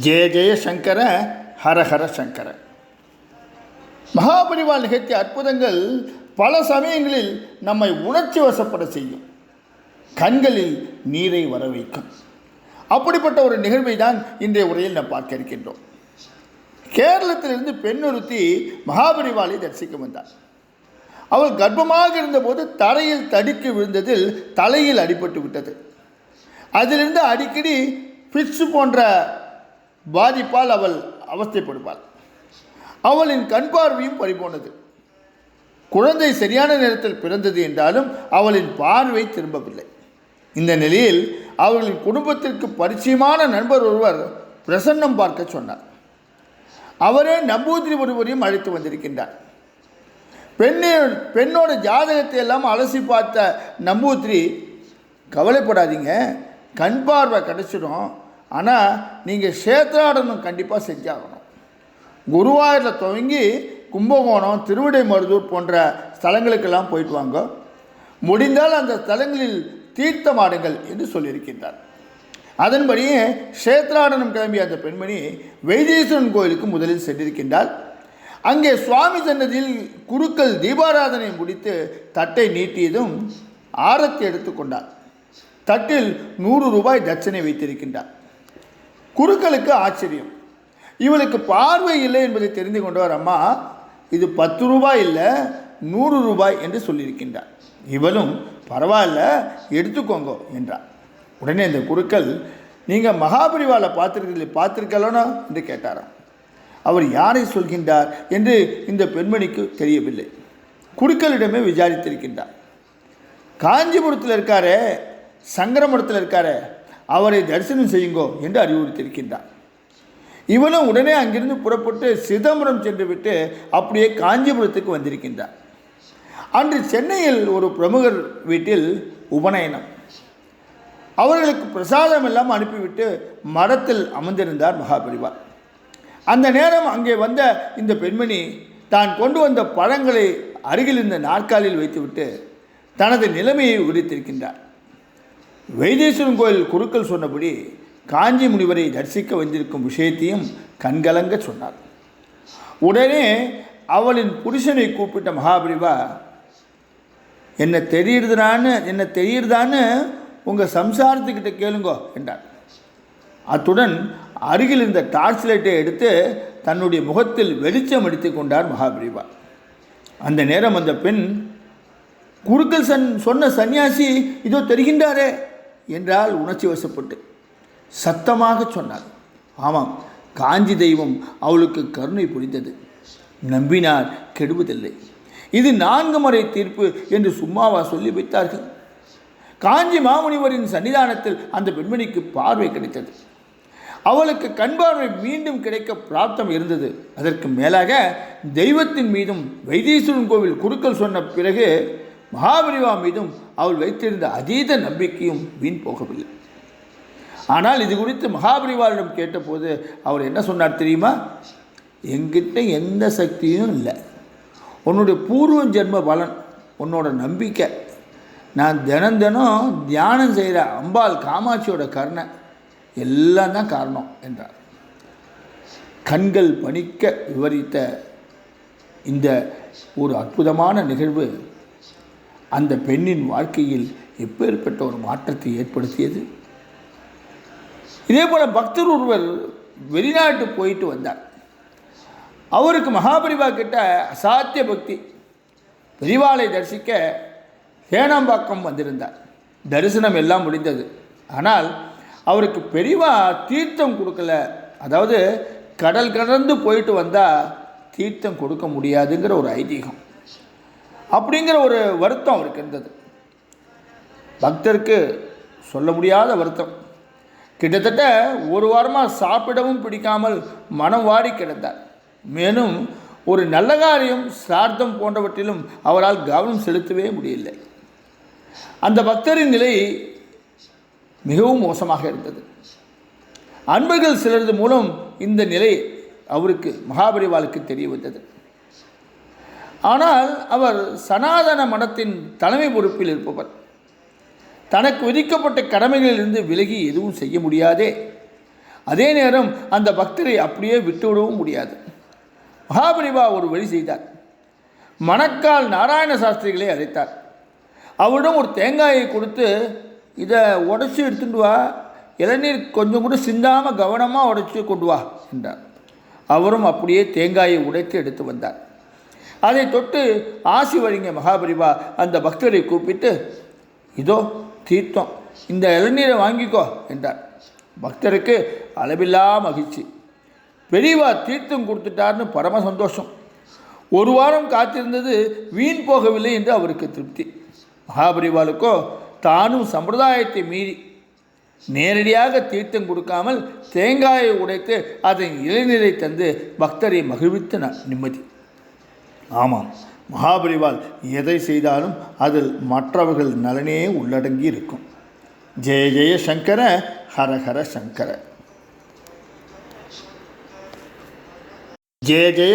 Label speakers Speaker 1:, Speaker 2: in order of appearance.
Speaker 1: ஜெய ஜெய சங்கர, ஹரஹர சங்கர. மகாபரிவால் நிகழ்த்திய அற்புதங்கள் பல சமயங்களில் நம்மை உணர்ச்சி வசப்பட செய்யும், கண்களில் நீரை வர வைக்கும். அப்படிப்பட்ட ஒரு நிகழ்வை தான் இன்றைய உரையில் நாம் பார்க்க இருக்கின்றோம். கேரளத்திலிருந்து பெண் ஒருத்தி மகாபரிவாலை தரிசிக்க வந்தார். அவள் கர்ப்பமாக இருந்தபோது தரையில் தடுக்கி விழுந்ததில் தலையில் அடிபட்டு விட்டது. அதிலிருந்து அடிக்கடி பிட்சு போன்ற பாதிப்பால் அவள் அவஸ்தைப்படுவாள். அவளின் கண் பார்வையும் பறிபோனது. குழந்தை சரியான நேரத்தில் பிறந்தது என்றாலும் அவளின் பார்வை திரும்பவில்லை. இந்த நிலையில் அவர்களின் குடும்பத்திற்கு பரிச்சயமான நண்பர் ஒருவர் பிரசன்னம் பார்க்க சொன்னார். அவரே நம்பூதிரி ஒருவரையும் அழைத்து வந்திருக்கின்றார். பெண்ணோட ஜாதகத்தை எல்லாம் அலசி பார்த்த நம்பூதிரி, கவலைப்படாதீங்க, கண் பார்வை கிடச்சிடும், ஆனால் நீங்கள் சேத்ராடனம் கண்டிப்பாக செஞ்சாகணும். குருவாயூரில் துவங்கி கும்பகோணம், திருவிடைமருதூர் போன்ற ஸ்தலங்களுக்கெல்லாம் போயிட்டு வாங்க, முடிந்தால் அந்த ஸ்தலங்களில் தீர்த்தமாடுங்கள் என்று சொல்லியிருக்கின்றார். அதன்படியே சேத்ராடனம் கிளம்பிய அந்த பெண்மணி வைத்தீஸ்வரன் கோயிலுக்கு முதலில் சென்றிருக்கின்றார். அங்கே சுவாமி சன்னதியில் குருக்கள் தீபாராதனை முடித்து தட்டை நீட்டியதும் ஆரத்தி எடுத்துக்கொண்டார். தட்டில் 100 ரூபாய் தட்சணை வைத்திருக்கின்றார். குருக்களுக்கு ஆச்சரியம். இவளுக்கு பார்வை இல்லை என்பதை தெரிந்து கொண்டவர், அம்மா இது 10 ரூபாய் இல்லை 100 ரூபாய் என்று சொல்லியிருக்கின்றார். இவளும் பரவாயில்ல எடுத்துக்கோங்க என்றார். உடனே இந்த குருக்கள், நீங்கள் மகாபரிவாலை பார்த்திருக்கலனோ என்று கேட்டாராம். அவர் யாரை சொல்கின்றார் என்று இந்த பெண்மணிக்கு தெரியவில்லை. குருக்களிடமே விசாரித்திருக்கின்றார். காஞ்சிபுரத்தில் இருக்காரே, சங்கரமடத்தில் இருக்காரே, அவரை தரிசனம் செய்யுங்கோ என்று அறிவுறுத்தியிருக்கின்றார். இவனும் உடனே அங்கிருந்து புறப்பட்டு சிதம்பரம் சென்று விட்டு அப்படியே காஞ்சிபுரத்துக்கு வந்திருக்கின்றார். அன்று சென்னையில் ஒரு பிரமுகர் வீட்டில் உபநயனம். அவர்களுக்கு பிரசாதம் எல்லாம் அனுப்பிவிட்டு மடத்தில் அமர்ந்திருந்தார் மகாபரிவால். அந்த நேரம் அங்கே வந்த இந்த பெண்மணி தான் கொண்டு வந்த பழங்களை அருகில் இருந்த நாற்காலியில் வைத்துவிட்டு தனது நிலைமையை விவரித்திருக்கின்றார். வைத்தீஸ்வரன் கோயில் குருக்கள் சொன்னபடி காஞ்சி முனிவரை தரிசிக்க வந்திருக்கும் விஷயத்தையும் கண்கலங்க சொன்னார். உடனே அவளின் புருஷனை கூப்பிட்ட மகாபரிவா, என்ன தெரியுறதான்னு உங்கள் சம்சாரத்துக்கிட்ட கேளுங்கோ என்றார். அத்துடன் அருகில் இருந்த டார்ச் லைட்டை எடுத்து தன்னுடைய முகத்தில் வெளிச்சம் அடித்து கொண்டார் மகாபரிவா. அந்த நேரம் அந்த பெண், குருக்கள் சொன்ன சன்னியாசி இதோ தெரிகின்றாரே என்றால் உணர்ச்சி வசப்பட்டு சத்தமாக சொன்னார். ஆமாம், காஞ்சி தெய்வம் அவளுக்கு கருணை புரிந்தது. நம்பினார் கெடுவதில்லை. இது 4 முறை தீர்ப்பு என்று சும்மாவா சொல்லி வைத்தார்கள்? காஞ்சி மாமுனிவரின் சன்னிதானத்தில் அந்த பெண்மணிக்கு பார்வை கிடைத்தது. அவளுக்கு கண் பார்வை மீண்டும் கிடைக்க பிராப்தம் இருந்தது. அதற்கு மேலாக தெய்வத்தின் மீதும் வைத்தீஸ்வரன் கோவில் குருக்கள் சொன்ன பிறகு மகாபரிவா மீதும் அவள் வைத்திருந்த அதீத நம்பிக்கையும் வீண் போகவில்லை. ஆனால் இது குறித்து மகாபரிவாளிடம் கேட்டபோது அவர் என்ன சொன்னார் தெரியுமா? என்கிட்ட எந்த சக்தியும் இல்லை, உன்னுடைய பூர்வ ஜென்ம பலன், உன்னோட நம்பிக்கை, நான் தினம் தியானம் செய்கிற அம்பாள் காமாட்சியோட கருணை எல்லாம் தான் காரணம் என்றார். கண்கள் பணிக்க விவரித்த இந்த ஒரு அற்புதமான நிகழ்வு அந்த பெண்ணின் வாழ்க்கையில் எப்பேற்பட்ட ஒரு மாற்றத்தை ஏற்படுத்தியது. இதே போல் பக்தர் ஒருவர் வெளிநாட்டு போயிட்டு வந்தார். அவருக்கு மகாபரிவா கிட்ட அசாத்திய பக்தி. பெரிவாளை தரிசிக்க தேனாம்பாக்கம் வந்திருந்தார். தரிசனம் எல்லாம் முடிந்தது. ஆனால் அவருக்கு பெரிவா தீர்த்தம் கொடுக்கல. அதாவது கடல் கடந்து போயிட்டு வந்தால் தீர்த்தம் கொடுக்க முடியாதுங்கிற ஒரு ஐதீகம், அப்படிங்கிற ஒரு வருத்தம் அவருக்கு இருந்தது. பக்தருக்கு சொல்ல முடியாத வருத்தம். கிட்டத்தட்ட 1 வாரமாக சாப்பிடவும் பிடிக்காமல் மனம் வாடி கிடந்தார். மேலும் ஒரு நல்ல காரியம், சிரார்த்தம் போன்றவற்றிலும் அவரால் கவனம் செலுத்தவே முடியவில்லை. அந்த பக்தரின் நிலை மிகவும் மோசமாக இருந்தது. அன்பர்கள் சிலரது மூலம் இந்த நிலை அவருக்கு மகாபரிவாளுக்கு தெரிய வந்தது. ஆனால் அவர் சனாதன மடத்தின் தலைமை பொறுப்பில் இருப்பவர். தனக்கு விதிக்கப்பட்ட கடமைகளிலிருந்து விலகி எதுவும் செய்ய முடியாதே, அதே நேரம் அந்த பக்தரை அப்படியே விட்டுவிடவும் முடியாது. மகாபரிவா ஒரு வழி செய்தார். மணக்கால் நாராயண சாஸ்திரிகளை அழைத்தார். அவரிடம் ஒரு தேங்காயை கொடுத்து, இதை உடச்சி எடுத்துட்டு வா, இளநீர் கொஞ்சம் கூட சிந்தாமல் கவனமாக உடைச்சி கொண்டு வா என்றார். அவரும் அப்படியே தேங்காயை உடைத்து எடுத்து வந்தார். அதை தொட்டு ஆசி வழங்கிய மகாபரிவா அந்த பக்தரை கூப்பிட்டு, இதோ தீர்த்தம், இந்த இளநீரை வாங்கிக்கோ என்றார். பக்தருக்கு அளவில்லா மகிழ்ச்சி. பெரியவா தீர்த்தம் கொடுத்துட்டார்னு பரம சந்தோஷம். ஒரு வாரம் காத்திருந்தது வீண் போகவில்லை என்று அவருக்கு திருப்தி. மகாபரிவாளுக்கோ தானும் சம்பிரதாயத்தை மீறி நேரடியாக தீர்த்தம் கொடுக்காமல் தேங்காயை உடைத்து அதன் இளநீரை தந்து பக்தரை மகிழ்வித்த நிம்மதி. ஆமாம், மகாபரிவால் எதை செய்தாலும் அதில் மற்றவர்கள் நலனே உள்ளடங்கி இருக்கும். ஜெய ஜெய சங்கர, ஹர ஹர சங்கர. ஜெய ஜெய